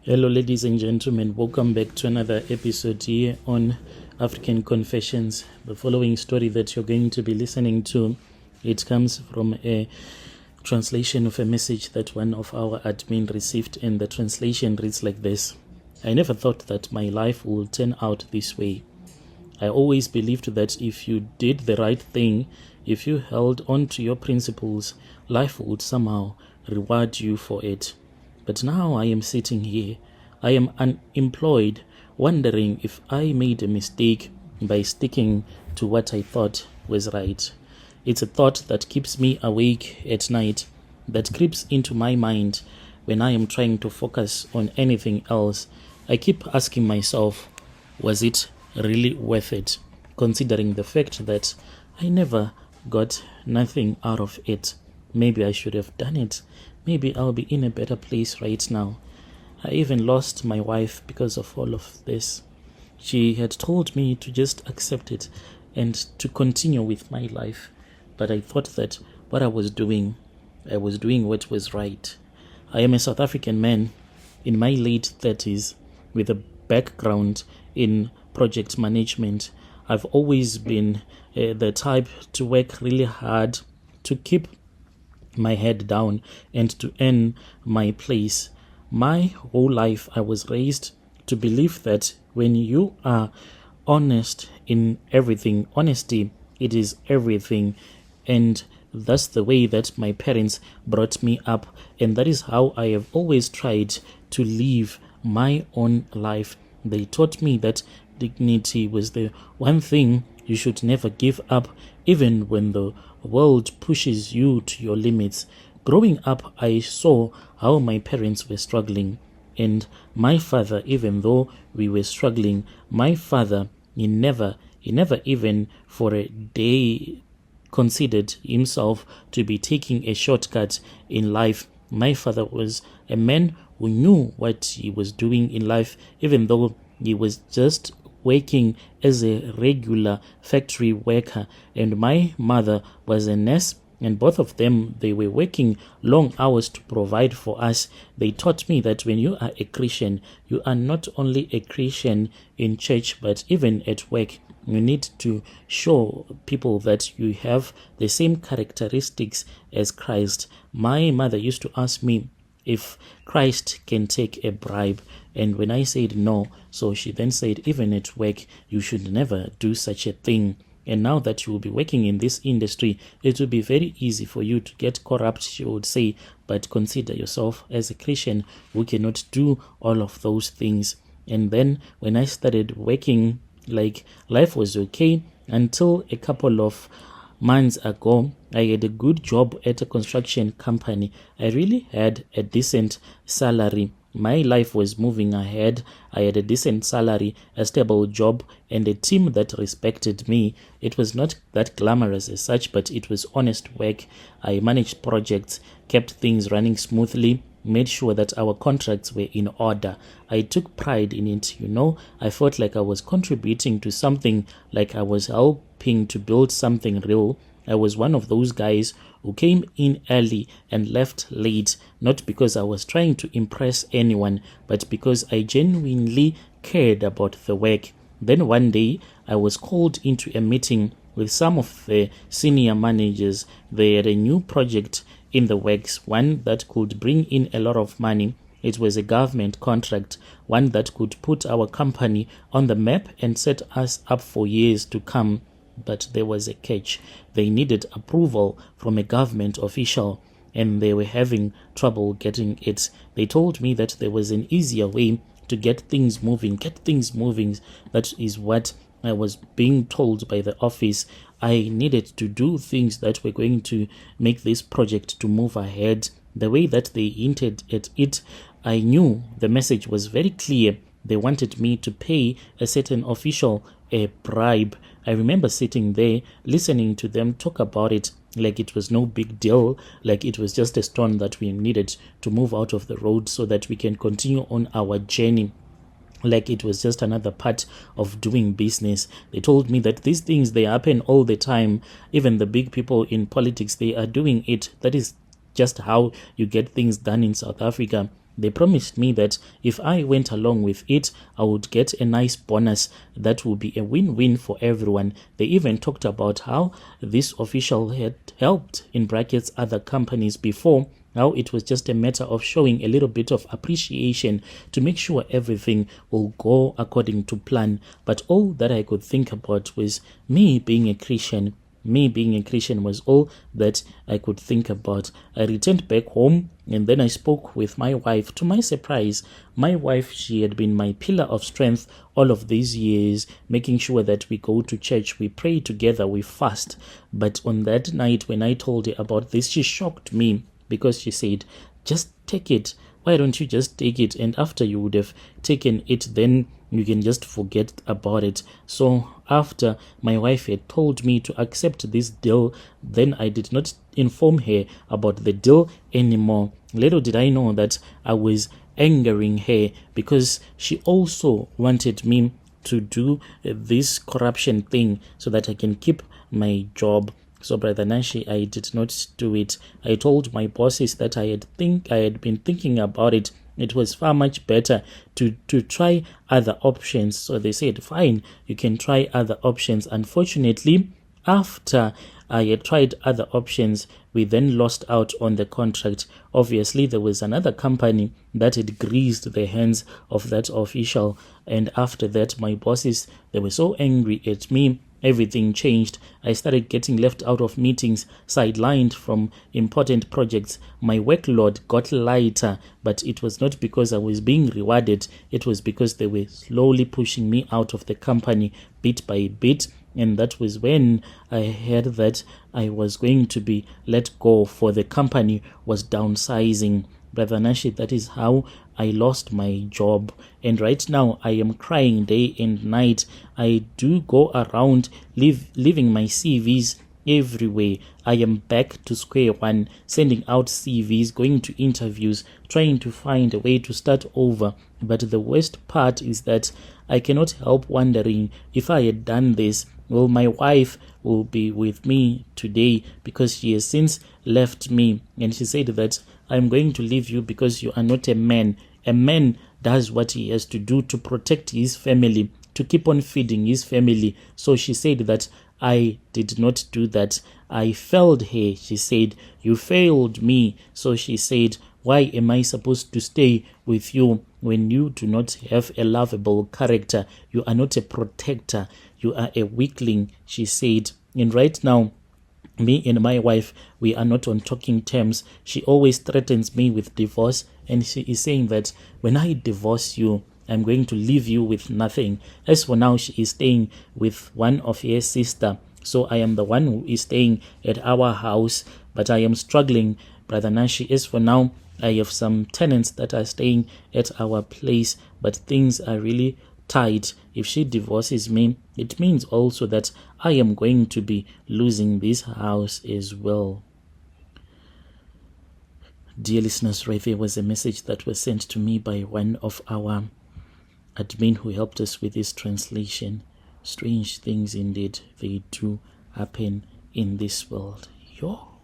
Hello, ladies and gentlemen. Welcome back to another episode here on African Confessions. The following story that you're going to be listening to, it comes from a translation of a message that one of our admin received, and the translation reads like this. I never thought that my life would turn out this way. I always believed that if you did the right thing, if you held on to your principles, life would somehow reward you for it. But now I am sitting here, I am unemployed, wondering if I made a mistake by sticking to what I thought was right. It's a thought that keeps me awake at night, that creeps into my mind when I am trying to focus on anything else. I keep asking myself, was it really worth it, considering the fact that I never got nothing out of it? Maybe I should have done it. Maybe I'll be in a better place right now. I even lost my wife because of all of this. She had told me to just accept it and to continue with my life. But I thought that what I was doing what was right. I am a South African man in my late 30s with a background in project management. I've always been the type to work really hard to keep my head down and to earn my place. My whole life I was raised to believe that when you are honest in everything, honesty, it is everything. And that's the way that my parents brought me up, and that is how I have always tried to live my own life. They taught me that dignity was the one thing you should never give up, even when the world pushes you to your limits. Growing up, I saw how my parents were struggling, and my father, even though we were struggling, my father, he never even for a day considered himself to be taking a shortcut in life. My father was a man who knew what he was doing in life, even though he was just working as a regular factory worker, and my mother was a nurse, and both of them, they were working long hours to provide for us. They taught me that when you are a Christian, you are not only a Christian in church, but even at work. You need to show people that you have the same characteristics as Christ. My mother used to ask me if Christ can take a bribe, and when I said no, so she then said, even at work, you should never do such a thing. And now that you will be working in this industry, it will be very easy for you to get corrupt, she would say, but consider yourself as a Christian who cannot do all of those things. And then when I started working, like, life was okay until a couple of months ago. I had a good job at a construction company. I really had a decent salary. My life was moving ahead. I had a decent salary, a stable job, and a team that respected me. It was not that glamorous as such, but it was honest work. I managed projects, kept things running smoothly, made sure that our contracts were in order. I took pride in it, I felt like I was contributing to something, like I was helping to build something real. I was one of those guys who came in early and left late, not because I was trying to impress anyone, but because I genuinely cared about the work. Then one day, I was called into a meeting with some of the senior managers. They had a new project in the works, one that could bring in a lot of money. It was a government contract, one that could put our company on the map and set us up for years to come. But there was a catch. They needed approval from a government official, and they were having trouble getting it. They told me that there was an easier way to get things moving. That is what I was being told by the office. I needed to do things that were going to make this project to move ahead. The way that they hinted at it, I knew the message was very clear. They wanted me to pay a certain official a bribe. I remember sitting there, listening to them talk about it like it was no big deal, like it was just a stone that we needed to move out of the road so that we can continue on our journey. Like it was just another part of doing business. They told me that these things, they happen all the time. Even the big people in politics, they are doing it. That is just how you get things done in South Africa. They promised me that if I went along with it, I would get a nice bonus that would be a win-win for everyone. They even talked about how this official had helped, in brackets, other companies before. Now it was just a matter of showing a little bit of appreciation to make sure everything will go according to plan. But all that I could think about was me being a Christian. Me being a Christian was all that I could think about. I returned back home and then I spoke with my wife. To my surprise, my wife, she had been my pillar of strength all of these years, making sure that we go to church, we pray together, we fast. But on that night when I told her about this, she shocked me because she said, just take it. Why don't you just take it? And after you would have taken it, then you can just forget about it. So after my wife had told me to accept this deal, then I did not inform her about the deal anymore. Little did I know that I was angering her because she also wanted me to do this corruption thing so that I can keep my job. So, Brother Nashi, I did not do it. I told my bosses that I had been thinking about it. It was far much better to try other options. So they said, fine, you can try other options. Unfortunately, after I had tried other options, we then lost out on the contract. Obviously, there was another company that had greased the hands of that official. And after that, my bosses, they were so angry at me. Everything changed. I started getting left out of meetings, sidelined from important projects. My workload got lighter, but it was not because I was being rewarded. It was because they were slowly pushing me out of the company bit by bit. And that was when I heard that I was going to be let go, for the company was downsizing. Brother Nashi, that is how I lost my job. And right now I am crying day and night. I do go around leaving my CVs everywhere. I am back to square one, sending out CVs, going to interviews, trying to find a way to start over. But the worst part is that I cannot help wondering, if I had done this, well, my wife will be with me today, because she has since left me. And she said that I'm going to leave you because you are not a man. A man does what he has to do to protect his family, to keep on feeding his family. So she said that I did not do that. I failed her. She said, you failed me. So she said, why am I supposed to stay with you when you do not have a lovable character? You are not a protector. You are a weakling, she said. And right now, me and my wife, we are not on talking terms. She always threatens me with divorce, and she is saying that when I divorce you, I'm going to leave you with nothing. As for now, she is staying with one of her sister. So I am the one who is staying at our house, but I am struggling, Brother Nashi. As for now, I have some tenants that are staying at our place, but things are really tight. If she divorces me, it means also that I am going to be losing this house as well. Dear listeners, right there was a message that was sent to me by one of our admin who helped us with this translation. Strange things indeed, they do happen in this world. Yo.